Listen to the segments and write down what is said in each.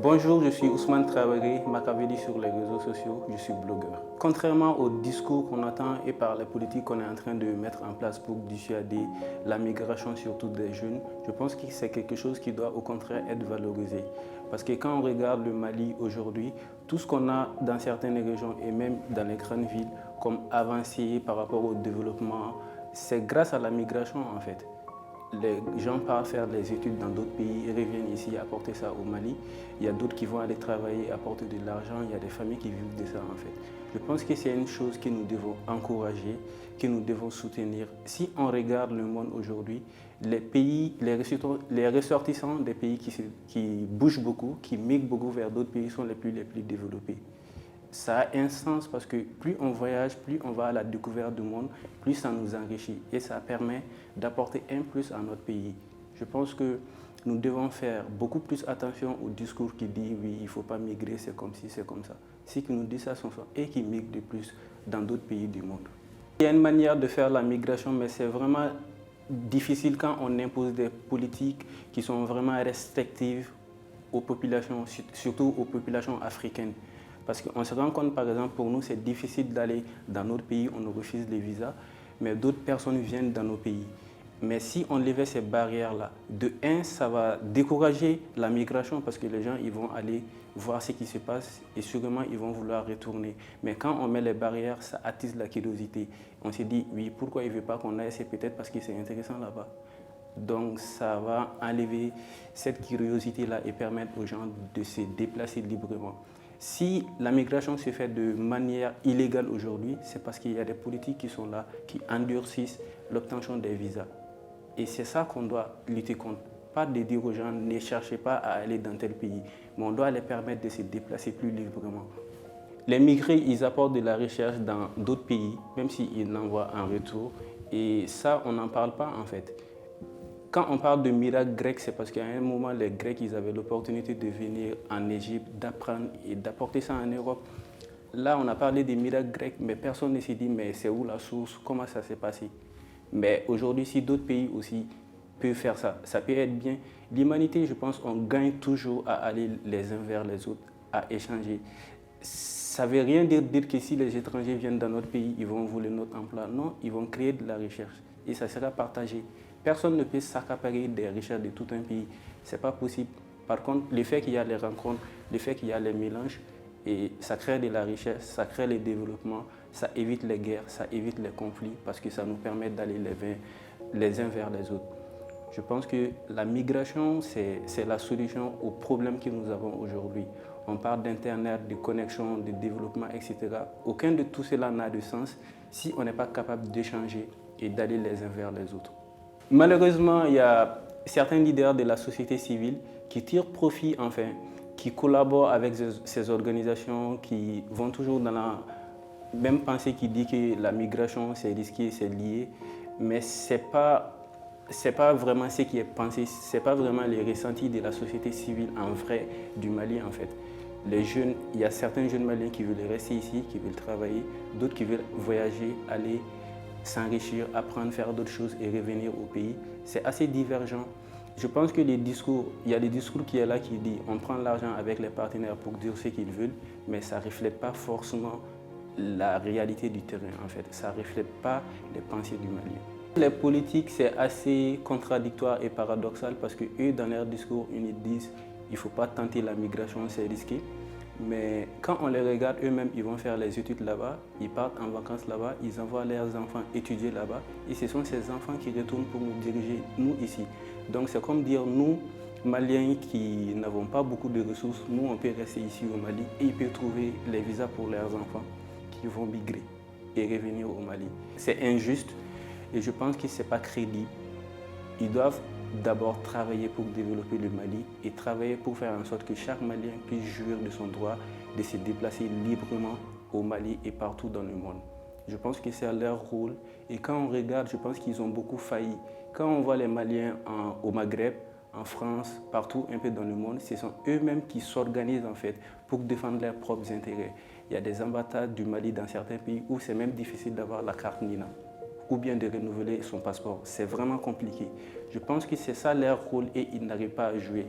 Bonjour, je suis Ousmane Traoré, Makaveli sur les réseaux sociaux, je suis blogueur. Contrairement au discours qu'on entend et par les politiques qu'on est en train de mettre en place pour dissuader la migration, surtout des jeunes, je pense que c'est quelque chose qui doit au contraire être valorisé. Parce que quand on regarde le Mali aujourd'hui, tout ce qu'on a dans certaines régions et même dans les grandes villes comme avancé par rapport au développement, c'est grâce à la migration en fait. Les gens partent faire des études dans d'autres pays et reviennent ici apporter ça au Mali. Il y a d'autres qui vont aller travailler, apporter de l'argent. Il y a des familles qui vivent de ça en fait. Je pense que c'est une chose que nous devons encourager, que nous devons soutenir. Si on regarde le monde aujourd'hui, les pays, les ressortissants des pays qui bougent beaucoup, qui migrent beaucoup vers d'autres pays sont les plus développés. Ça a un sens parce que plus on voyage, plus on va à la découverte du monde, plus ça nous enrichit et ça permet d'apporter un plus à notre pays. Je pense que nous devons faire beaucoup plus attention au discours qui dit oui, il ne faut pas migrer, c'est comme ci, c'est comme ça. Ceux qui nous disent ça sont ceux et qui migrent de plus dans d'autres pays du monde. Il y a une manière de faire la migration, mais c'est vraiment difficile quand on impose des politiques qui sont vraiment restrictives aux populations, surtout aux populations africaines. Parce qu'on se rend compte, par exemple, pour nous, c'est difficile d'aller dans notre pays, on nous refuse les visas, mais d'autres personnes viennent dans nos pays. Mais si on levait ces barrières-là, de un, ça va décourager la migration parce que les gens ils vont aller voir ce qui se passe et sûrement ils vont vouloir retourner. Mais quand on met les barrières, ça attise la curiosité. On se dit, oui, pourquoi il ne veut pas qu'on aille? C'est peut-être parce que c'est intéressant là-bas. Donc ça va enlever cette curiosité-là et permettre aux gens de se déplacer librement. Si la migration se fait de manière illégale aujourd'hui, c'est parce qu'il y a des politiques qui sont là, qui endurcissent l'obtention des visas. Et c'est ça qu'on doit lutter contre. Pas de dire aux gens, ne cherchez pas à aller dans tel pays, mais on doit les permettre de se déplacer plus librement. Les migrés, ils apportent de la recherche dans d'autres pays, même s'ils l'envoient en retour. Et ça, on n'en parle pas en fait. Quand on parle de miracle grec, c'est parce qu'à un moment, les Grecs ils avaient l'opportunité de venir en Égypte, d'apprendre et d'apporter ça en Europe. Là, on a parlé des miracles grecs, mais personne ne s'est dit, mais c'est où la source, comment ça s'est passé. Mais aujourd'hui, si d'autres pays aussi peuvent faire ça, ça peut être bien. L'humanité, je pense, on gagne toujours à aller les uns vers les autres, à échanger. Ça ne veut rien dire que si les étrangers viennent dans notre pays, ils vont voler notre emploi. Non, ils vont créer de la recherche et ça sera partagé. Personne ne peut s'accaparer des richesses de tout un pays. Ce n'est pas possible. Par contre, le fait qu'il y a les rencontres, le fait qu'il y a les mélanges, et ça crée de la richesse, ça crée le développement, ça évite les guerres, ça évite les conflits parce que ça nous permet d'aller les uns vers les autres. Je pense que la migration, c'est la solution aux problèmes que nous avons aujourd'hui. On parle d'Internet, de connexion, de développement, etc. Aucun de tout cela n'a de sens si on n'est pas capable d'échanger et d'aller les uns vers les autres. Malheureusement, il y a certains leaders de la société civile qui tirent profit, enfin, qui collaborent avec ces organisations, qui vont toujours dans la même pensée qui dit que la migration, c'est risqué, c'est lié. Mais ce n'est pas vraiment ce qui est pensé, ce n'est pas vraiment les ressentis de la société civile en vrai du Mali, en fait. Les jeunes, il y a certains jeunes Maliens qui veulent rester ici, qui veulent travailler, d'autres qui veulent voyager, aller s'enrichir, apprendre, faire d'autres choses et revenir au pays. C'est assez divergent. Je pense que il y a des discours qui est là qui dit on prend l'argent avec les partenaires pour dire ce qu'ils veulent, mais ça ne reflète pas forcément la réalité du terrain en fait. Ça ne reflète pas les pensées du Mali. Les politiques, c'est assez contradictoire et paradoxal parce que eux, dans leur discours, ils disent il ne faut pas tenter la migration, c'est risqué. Mais quand on les regarde, eux-mêmes, ils vont faire les études là-bas, ils partent en vacances là-bas, ils envoient leurs enfants étudier là-bas. Et ce sont ces enfants qui retournent pour nous diriger, nous, ici. Donc c'est comme dire, nous, Maliens qui n'avons pas beaucoup de ressources, nous, on peut rester ici au Mali et ils peuvent trouver les visas pour leurs enfants qui vont migrer et revenir au Mali. C'est injuste et je pense que ce n'est pas crédible. Ils doivent d'abord travailler pour développer le Mali et travailler pour faire en sorte que chaque Malien puisse jouir de son droit de se déplacer librement au Mali et partout dans le monde. Je pense que c'est leur rôle et quand on regarde, je pense qu'ils ont beaucoup failli. Quand on voit les Maliens au Maghreb, en France, partout un peu dans le monde, ce sont eux-mêmes qui s'organisent en fait pour défendre leurs propres intérêts. Il y a des ambassades du Mali dans certains pays où c'est même difficile d'avoir la carte Nina ou bien de renouveler son passeport. C'est vraiment compliqué. Je pense que c'est ça leur rôle et ils n'arrivent pas à jouer.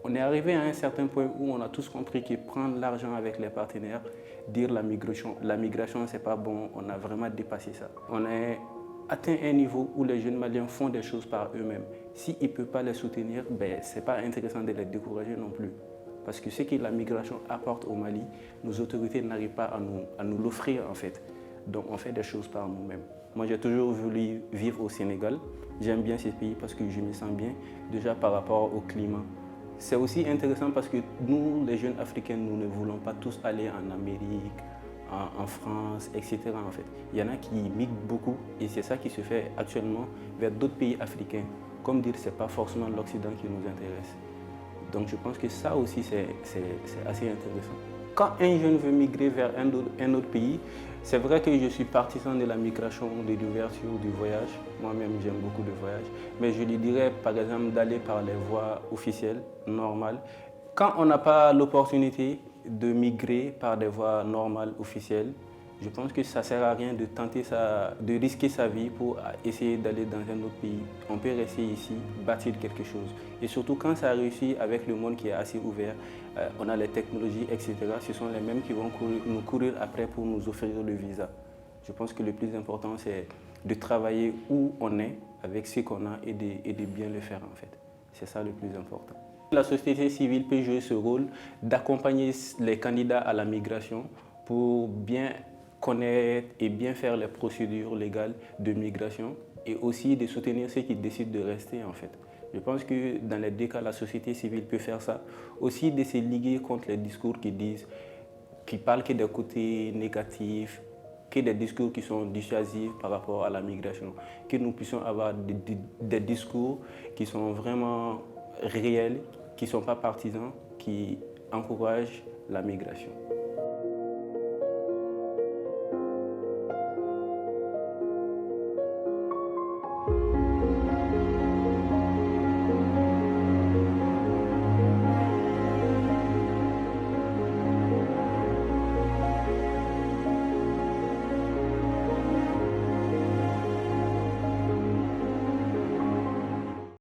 On est arrivé à un certain point où on a tous compris que prendre l'argent avec les partenaires, dire la migration c'est pas bon, on a vraiment dépassé ça. On a atteint un niveau où les jeunes Maliens font des choses par eux-mêmes. S'ils ne peuvent pas les soutenir, ce n'est pas intéressant de les décourager non plus. Parce que ce que la migration apporte au Mali, nos autorités n'arrivent pas à nous l'offrir en fait. Donc on fait des choses par nous-mêmes. Moi j'ai toujours voulu vivre au Sénégal. J'aime bien ce pays parce que je me sens bien, déjà par rapport au climat. C'est aussi intéressant parce que nous, les jeunes Africains, nous ne voulons pas tous aller en Amérique, en France, etc. En fait. Il y en a qui migrent beaucoup et c'est ça qui se fait actuellement vers d'autres pays africains. Comme dire, ce n'est pas forcément l'Occident qui nous intéresse. Donc je pense que ça aussi, c'est assez intéressant. Quand un jeune veut migrer vers un autre pays, c'est vrai que je suis partisan de la migration, de l'ouverture du voyage. Moi-même, j'aime beaucoup le voyage. Mais je lui dirais, par exemple, d'aller par les voies officielles, normales. Quand on n'a pas l'opportunité de migrer par des voies normales, officielles, je pense que ça ne sert à rien de tenter de risquer sa vie pour essayer d'aller dans un autre pays. On peut rester ici, bâtir quelque chose. Et surtout quand ça réussit avec le monde qui est assez ouvert, on a les technologies, etc. Ce sont les mêmes qui vont nous courir après pour nous offrir le visa. Je pense que le plus important, c'est de travailler où on est, avec ce qu'on a et de bien le faire en fait. C'est ça le plus important. La société civile peut jouer ce rôle d'accompagner les candidats à la migration pour bien connaître et bien faire les procédures légales de migration et aussi de soutenir ceux qui décident de rester en fait. Je pense que dans les deux cas, la société civile peut faire ça. Aussi de se liguer contre les discours qui parlent que des côtés négatifs, que des discours qui sont dissuasifs par rapport à la migration. Que nous puissions avoir des discours qui sont vraiment réels, qui ne sont pas partisans, qui encouragent la migration.